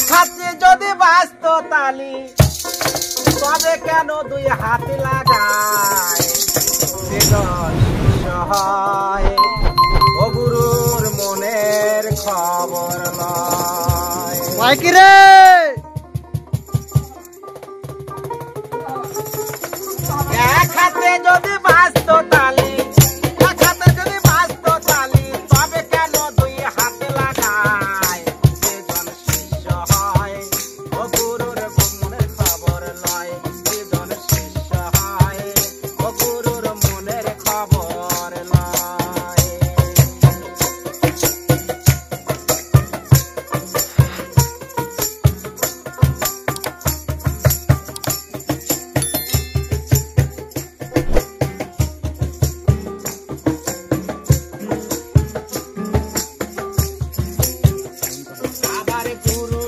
এক হাতে যদি বাঁচত তালি তবে কেন দুই হাত লাগায় সেজন শিষ্য হয় ও গুরুর মনের খবর নয় মাইকি রে এক হাতে যদি বাঁচত তালি এক হাতে যদি বাঁচত তালি তবে কেন দুই হাত লাগায় সেজন শিষ্য হয় ও গুরুর মনের খবর লয় সেজন শিষ্য হয় ও গুরুর মনের খবর লয় আবার গুরু